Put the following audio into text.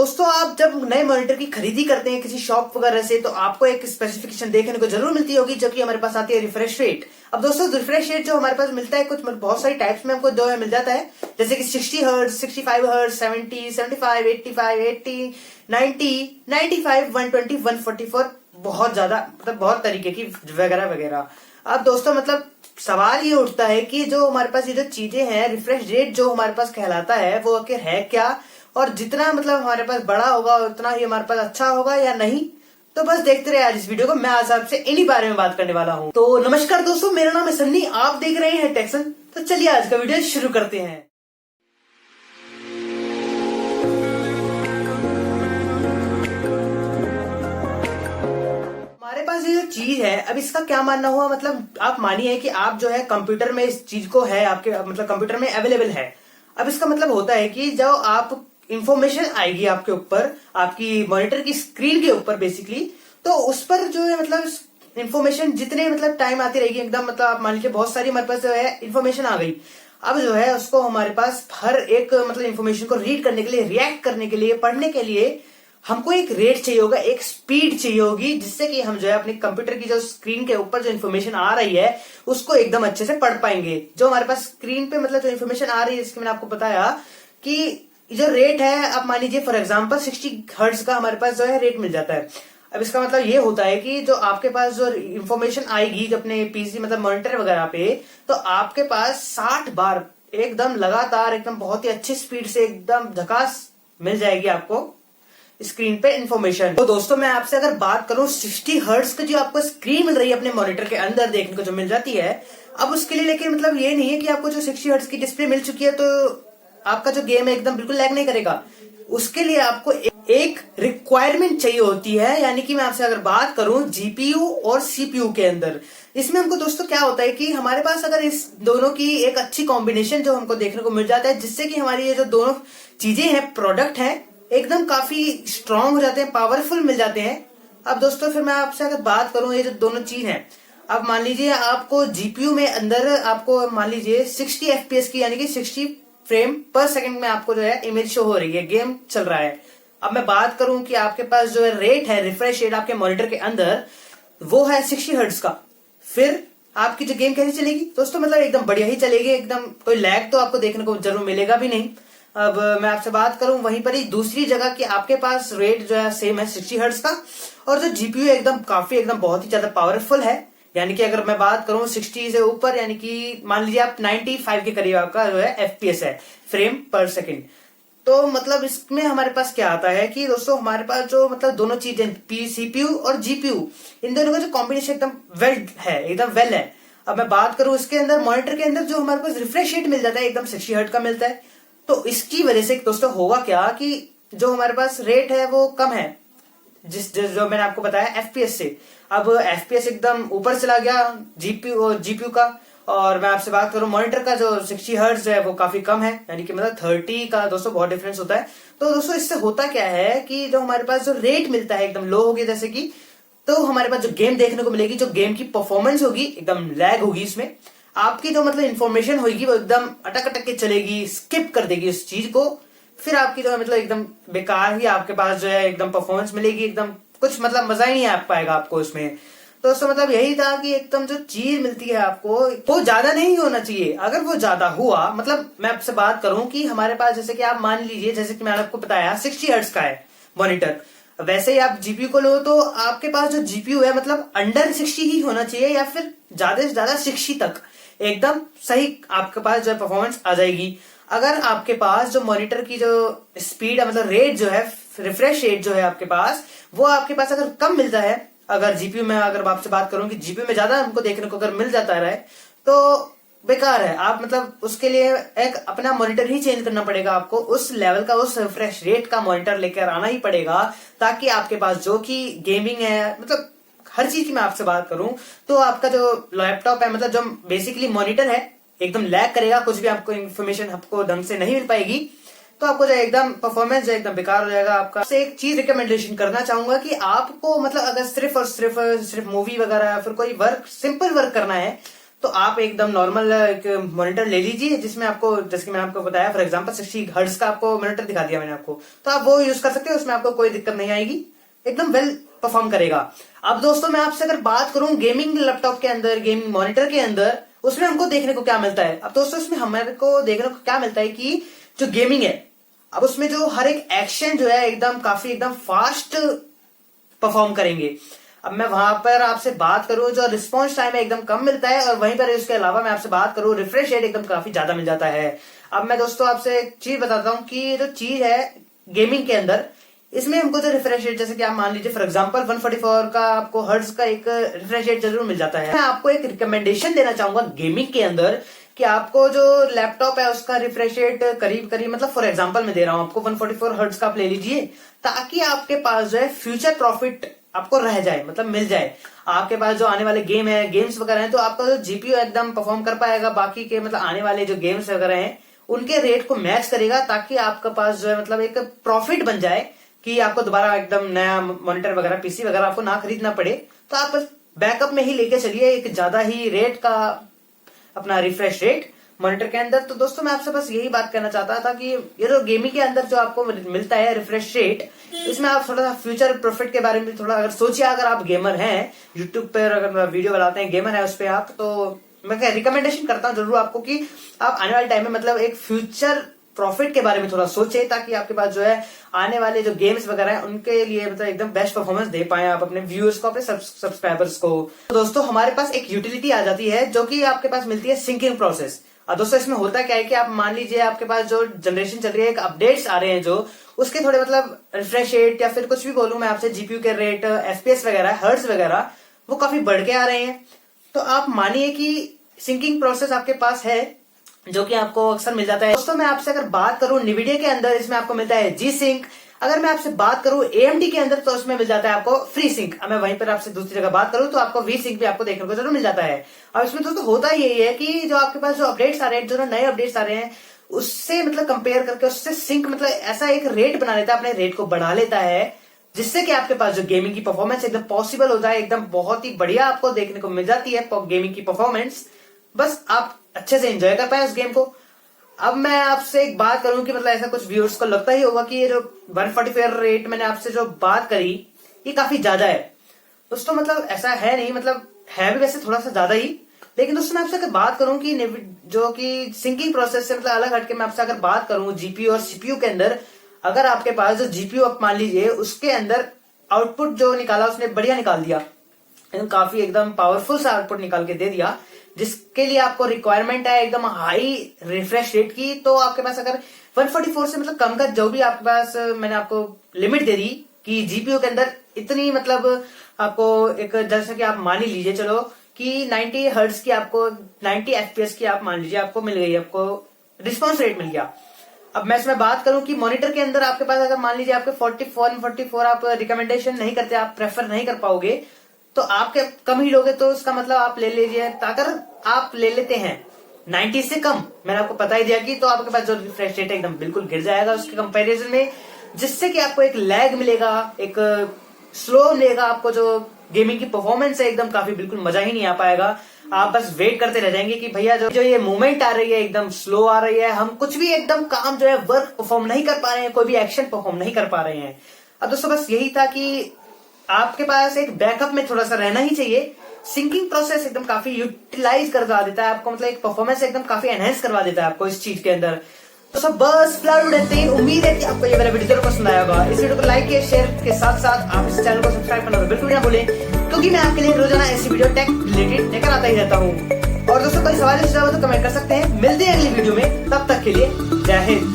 दोस्तों आप जब नए मॉनिटर की खरीदी करते हैं किसी शॉप वगैरह से तो आपको एक स्पेसिफिकेशन देखने को जरूर मिलती होगी जो कि हमारे पास आती है रिफ्रेश रेट। अब दोस्तों रिफ्रेश रेट जो हमारे पास मिलता है कुछ बहुत सारी टाइप्स में हमको जो है मिल जाता है, जैसे कि 60 हर्ट्ज, 65 हर्ट्ज, 70, 75, 85, 80, 90, 95, 120, 144, बहुत ज्यादा मतलब बहुत तरीके की वगैरह वगैरह। अब दोस्तों मतलब सवाल ये उठता है कि जो हमारे पास ये जो चीजें हैं रिफ्रेश रेट जो हमारे पास कहलाता है वो आखिर है क्या, और जितना मतलब हमारे पास बड़ा होगा उतना ही हमारे पास अच्छा होगा या नहीं। तो बस देखते रहे आज इस वीडियो को, मैं आज आपसे इन्हीं बारे में बात करने वाला हूँ। तो नमस्कार दोस्तों, मेरा नाम है सन्नी, आप देख रहे हैं टेक्सन। तो चलिए आज का वीडियो शुरू करते हैं। हमारे पास ये जो चीज है अब इसका क्या मानना हुआ, मतलब आप मानिए कि आप जो है कंप्यूटर में इस चीज को है आपके मतलब कंप्यूटर में अवेलेबल है। अब इसका मतलब होता है कि जब आप इंफॉर्मेशन आएगी आपके ऊपर, आपकी मॉनिटर की स्क्रीन के ऊपर बेसिकली, तो उस पर जो है मतलब इंफॉर्मेशन जितने मतलब टाइम आती रहेगी एकदम, मतलब आप मान लीजिए बहुत सारी हमारे पास जो है इंफॉर्मेशन आ गई। अब जो है उसको हमारे पास हर एक मतलब इंफॉर्मेशन को रीड करने के लिए, रिएक्ट करने के लिए, पढ़ने के लिए हमको एक रेट चाहिए होगा, एक स्पीड चाहिए होगी, जिससे कि हम जो है अपने कंप्यूटर की जो स्क्रीन के ऊपर जो इन्फॉर्मेशन आ रही है उसको एकदम अच्छे से पढ़ पाएंगे। जो हमारे पास स्क्रीन पे मतलब जो इन्फॉर्मेशन आ रही है, इसके मैंने आपको बताया कि जो रेट है, आप मान लीजिए फॉर एग्जांपल 60 हर्ट्ज का हमारे पास जो है रेट मिल जाता है। अब इसका मतलब ये होता है कि जो आपके पास जो इन्फॉर्मेशन आएगी जो अपने पीसी मतलब मॉनिटर वगैरह पे, तो आपके पास 60 बार एकदम लगातार एकदम बहुत ही अच्छी स्पीड से एकदम झकास मिल जाएगी आपको स्क्रीन पे इंफॉर्मेशन। तो दोस्तों मैं आपसे अगर बात करूं 60 हर्ट्ज की जो आपको स्क्रीन मिल रही है अपने मॉनिटर के अंदर देखने को जो मिल जाती है, अब उसके लिए लेकिन मतलब ये नहीं है कि आपको जो 60 हर्ट्ज की डिस्प्ले मिल चुकी है तो आपका जो गेम है एकदम बिल्कुल लैग नहीं करेगा। उसके लिए आपको एक रिक्वायरमेंट चाहिए होती है, यानी कि मैं आपसे अगर बात करूं जीपीयू और सीपीयू के अंदर, इसमें हमको दोस्तों क्या होता है कि हमारे पास अगर इस दोनों की एक अच्छी कॉम्बिनेशन जो हमको देखने को मिल जाता है, जिससे कि हमारी ये जो दोनों चीजें हैं, प्रोडक्ट है, एकदम काफी स्ट्रांग हो जाते हैं, पावरफुल मिल जाते हैं। अब दोस्तों फिर मैं आपसे अगर बात करूं ये जो दोनों चीज है, अब मान लीजिए आपको जीपीयू में अंदर आपको मान लीजिए 60 एफपीएस की यानी कि 60 फ्रेम पर सेकंड में आपको जो है इमेज शो हो रही है, गेम चल रहा है। अब मैं बात करूं कि आपके पास जो है रेट है रिफ्रेश रेट आपके मॉनिटर के अंदर वो है 60 हर्ट्ज का, फिर आपकी जो गेम कैसे चलेगी दोस्तों, मतलब एकदम बढ़िया ही चलेगी, एकदम कोई लैग तो आपको देखने को जरूर मिलेगा भी नहीं। अब मैं आपसे बात करूं वहीं पर ही दूसरी जगह कि आपके पास रेट जो है सेम है 60 हर्ट्ज का, और जो जीपीयू एकदम काफी एकदम बहुत ही ज्यादा पावरफुल है, यानी कि अगर मैं बात करूं 60 से ऊपर, यानी कि मान लीजिए आप 95 के करीब आपका जो है एफपीएस है, फ्रेम पर सेकंड। तो मतलब इसमें हमारे पास क्या आता है कि दोस्तों हमारे पास जो मतलब दोनों चीजें सीपीयू और जीपीयू, इन दोनों का जो कॉम्बिनेशन एकदम वेल है, एकदम वेल है। अब मैं बात करूं इसके अंदर मॉनिटर के अंदर जो हमारे पास रिफ्रेश रेट मिल जाता है एकदम 60 हर्ट्ज का मिलता है, तो इसकी वजह से दोस्तों होगा क्या कि जो हमारे पास रेट है वो कम है, जो मैंने आपको बताया एफपीएस से। अब एफपीएस एकदम ऊपर चला गया जीपीयू का, और मैं आपसे बात करूं मॉनिटर का जो 60 हर्ट्ज है वो काफी कम है, यानी कि मतलब 30 का दोस्तों बहुत डिफरेंस होता है। तो दोस्तों इससे होता क्या है कि जो हमारे पास जो रेट मिलता है एकदम लो हो गया जैसे कि, तो हमारे पास जो गेम देखने को मिलेगी, जो गेम की परफॉर्मेंस होगी एकदम लैग होगी, इसमें आपकी जो मतलब इन्फॉर्मेशन होगी वो एकदम अटक अटक के चलेगी, स्किप कर देगी उस चीज को, फिर आपकी जो है मतलब एकदम बेकार ही आपके पास जो है एकदम परफॉर्मेंस मिलेगी, एकदम कुछ मतलब मजा ही नहीं आ पाएगा आपको उसमें। तो दोस्तों मतलब यही था कि एकदम जो चीज मिलती है आपको वो ज्यादा नहीं होना चाहिए। अगर वो ज्यादा हुआ, मतलब मैं आपसे बात करूं कि हमारे पास जैसे कि आप मान लीजिए, जैसे कि मैंने आपको बताया 60 हर्ट्ज का है मॉनिटर, वैसे ही आप जीपीयू को लो तो आपके पास जो जीपीयू है मतलब अंडर 60 ही होना चाहिए, या फिर ज्यादा से ज्यादा 60 तक एकदम सही आपके पास जो है परफॉर्मेंस आ जाएगी। अगर आपके पास जो मॉनिटर की जो स्पीड है मतलब रेट जो है रिफ्रेश रेट जो है आपके पास, वो आपके पास अगर कम मिलता है, अगर जीपीयू में अगर आपसे बात करूं कि जीपीयू में ज्यादा हमको देखने को अगर मिल जाता है तो बेकार है। आप मतलब उसके लिए एक अपना मॉनिटर ही चेंज करना पड़ेगा आपको, उस लेवल का उस रिफ्रेश रेट का मॉनिटर लेकर आना ही पड़ेगा, ताकि आपके पास जो कि गेमिंग है, मतलब हर चीज की मैं आपसे बात करूं तो आपका जो लैपटॉप है मतलब जो बेसिकली मॉनिटर है एकदम लैग करेगा, कुछ भी आपको इन्फॉर्मेशन आपको ढंग से नहीं मिल पाएगी, तो आपको जो एकदम परफॉर्मेंस जो एकदम बेकार हो जाएगा आपका। से एक चीज रिकमेंडेशन करना चाहूंगा कि आपको मतलब अगर सिर्फ और सिर्फ मूवी वगैरह फिर कोई वर्क सिंपल वर्क करना है तो आप एकदम नॉर्मल एक मॉनिटर ले लीजिए जिसमें आपको, जैसे कि मैंने आपको बताया फॉर एग्जांपल 60 हर्ट्ज का आपको मॉनिटर दिखा दिया मैंने आपको, तो आप वो यूज कर सकते हो, उसमें आपको कोई दिक्कत नहीं आएगी, एकदम वेल परफॉर्म करेगा। अब दोस्तों मैं आपसे अगर बात करूं गेमिंग लैपटॉप के अंदर, गेमिंग मॉनिटर के अंदर, उसमें हमको देखने को क्या मिलता है। अब दोस्तों इसमें हमारे को देखने को क्या मिलता है कि जो गेमिंग है, अब उसमें जो हर एक एक्शन जो है एकदम काफी एकदम फास्ट परफॉर्म करेंगे। अब मैं वहां पर आपसे बात करूं, जो रिस्पॉन्स टाइम है एकदम कम मिलता है, और वहीं पर उसके अलावा मैं आपसे बात करूं रिफ्रेश रेट एकदम काफी ज्यादा मिल जाता है। अब मैं दोस्तों आपसे एक चीज बताता हूं कि जो चीज है गेमिंग के अंदर, इसमें हमको जो रिफ्रेश रेट, जैसे कि आप मान लीजिए फॉर एग्जांपल 144 का आपको हर्ट्ज का एक रिफ्रेश रेट जरूर मिल जाता है। मैं आपको एक रिकमेंडेशन देना चाहूंगा गेमिंग के अंदर कि आपको जो लैपटॉप है उसका रिफ्रेश रेट करीब करीब, मतलब फॉर एग्जांपल मैं दे रहा हूं आपको 144 हर्ट्ज का आप ले लीजिए, ताकि आपके पास जो है फ्यूचर प्रॉफिट आपको रह जाए, मतलब मिल जाए। आपके पास जो आने वाले गेम्स वगैरह हैं, तो आपका जो जीपीयू एकदम परफॉर्म कर पाएगा, बाकी के मतलब आने वाले जो गेम्स वगैरह हैं उनके रेट को मैच करेगा, ताकि आपके पास जो है मतलब एक प्रॉफिट बन जाए कि आपको दोबारा एकदम नया मॉनिटर वगैरह पीसी वगैरह आपको ना खरीदना पड़े। तो आप बैकअप में ही लेके चलिए एक ज्यादा ही रेट का अपना रिफ्रेश रेट मॉनिटर के अंदर। तो दोस्तों मैं आपसे बस यही बात करना चाहता था कि ये जो गेमिंग के अंदर जो आपको मिलता है रिफ्रेश रेट, इसमें आप थोड़ा सा फ्यूचर प्रॉफिट के बारे में थोड़ा अगर सोचिए। अगर आप गेमर हैं, यूट्यूब पर अगर वीडियो बनाते हैं, गेमर है उस पर आप, तो मैं रिकमेंडेशन करता हूँ जरूर आपको कि आप आने वाले टाइम में मतलब एक फ्यूचर प्रॉफिट के बारे में थोड़ा सोचे, ताकि आपके पास जो है आने वाले जो गेम्स वगैरह हैं उनके लिए मतलब एकदम बेस्ट परफॉर्मेंस दे पाए आप अपने व्यूअर्स को, अपने सब्सक्राइबर्स को। तो दोस्तों हमारे पास एक यूटिलिटी आ जाती है जो कि आपके पास मिलती है सिंकिंग प्रोसेस। और दोस्तों इसमें होता क्या है कि आप मान लीजिए आपके पास जो जनरेशन चल रही है, एक अपडेट्स आ रहे हैं जो उसके थोड़े मतलब रिफ्रेश रेट या फिर कुछ भी बोलूं मैं आपसे, जीपीयू के रेट, एफपीएस वगैरह, हर्ट्ज वगैरह, वो काफी बढ़ के आ रहे हैं। तो आप मानिए कि सिंकिंग प्रोसेस आपके पास है जो कि आपको अक्सर मिल जाता है। दोस्तों मैं आपसे अगर बात करूं निविडिया के अंदर, इसमें आपको मिलता है जी सिंक। अगर मैं आपसे बात करूं एएमडी के अंदर, तो उसमें मिल जाता है आपको फ्री सिंक। अब मैं वहीं पर आपसे दूसरी जगह बात करूं तो आपको वी सिंक भी आपको देखने को जरूर मिल जाता है। और इसमें दोस्तों होता यही है कि जो आपके पास जो अपडेट्स आ रहे हैं, जो नए अपडेट्स आ रहे हैं, उससे मतलब कंपेयर करके उससे सिंक मतलब ऐसा एक रेट बना लेता है, अपने रेट को बढ़ा लेता है, जिससे कि आपके पास जो गेमिंग की परफॉर्मेंस एकदम पॉसिबल होता है, एकदम बहुत ही बढ़िया आपको देखने को मिल जाती है गेमिंग की परफॉर्मेंस। बस आप अच्छे से एंजॉय कर पाए उस गेम को। अब मैं आपसे एक बात करूं कि मतलब ऐसा कुछ व्यूअर्स को लगता ही होगा कि ये जो 144 रेट मैंने आपसे जो बात करी ये काफी ज्यादा है। दोस्तों मतलब ऐसा है नहीं, मतलब है भी वैसे थोड़ा सा ज्यादा ही, लेकिन दोस्तों मैं आपसे अगर बात करूं कि जो कि सिंकिंग प्रोसेस से मतलब अलग हटके मैं आपसे अगर बात करूं जीपीयू और सीपीयू के अंदर, अगर आपके पास जो जीपीयू आप मान लीजिए उसके अंदर आउटपुट जो निकाला उसने बढ़िया निकाल दिया, काफी एकदम पावरफुल सा आउटपुट निकाल के दे दिया, जिसके लिए आपको रिक्वायरमेंट है एकदम हाई रिफ्रेश रेट की, तो आपके पास अगर 144 से मतलब कम का जो भी आपके पास मैंने आपको लिमिट दे दी कि जीपीयू के अंदर इतनी मतलब आपको एक, जैसे कि आप मान ही लीजिए चलो कि 90 हर्ट्ज की आपको 90 एफपीएस की आप मान लीजिए आपको मिल गई, आपको रिस्पॉन्स रेट मिल गया। अब मैं इसमें बात करूं कि मॉनिटर के अंदर आपके पास अगर मान लीजिए आपके 44 आप रिकमेंडेशन नहीं करते, आप प्रेफर नहीं कर पाओगे, तो आपके कम ही लोगे, तो उसका मतलब आप ले लीजिए, अगर आप ले लेते हैं 90 से कम, मैंने आपको पता ही दिया कि, तो आपके पास जो रिफ्रेश रेट एकदम बिल्कुल गिर जाएगा उसके कंपैरिजन में, जिससे कि आपको एक लैग मिलेगा, एक स्लो मिलेगा आपको, जो गेमिंग की परफॉर्मेंस है एकदम काफी बिल्कुल मजा ही नहीं आ पाएगा। आप बस वेट करते रह जाएंगे कि भैया जो ये मूवमेंट आ रही है एकदम स्लो आ रही है, हम कुछ भी एकदम काम जो है वर्क परफॉर्म नहीं कर पा रहे हैं, कोई भी एक्शन परफॉर्म नहीं कर पा रहे हैं। अब दोस्तों बस यही था कि आपके पास एक बैकअप में थोड़ा सा रहना ही चाहिए। सिंकिंग प्रोसेस एकदम काफी यूटिलाइज करवा देता है आपको, मतलब एक परफॉर्मेंस एकदम काफी एनहेंस करवा देता है आपको इस चीज के अंदर। तो सब बस फिलहाल रहते हैं, उम्मीद है कि आपको ये मेरा वीडियो जरूर पसंद आया होगा। इस वीडियो को लाइक किया, शेयर के साथ साथ आप इस चैनल को सब्सक्राइब करना बिल्कुल ना भूलें, क्योंकि मैं आपके लिए रोजाना ऐसी वीडियो टेक रिलेटेड लेकर आता ही रहता हूँ। और दोस्तों कोई सवाल हो तो कमेंट कर सकते हैं। मिलते हैं अगली वीडियो में, तब तक के लिए जय हिंद।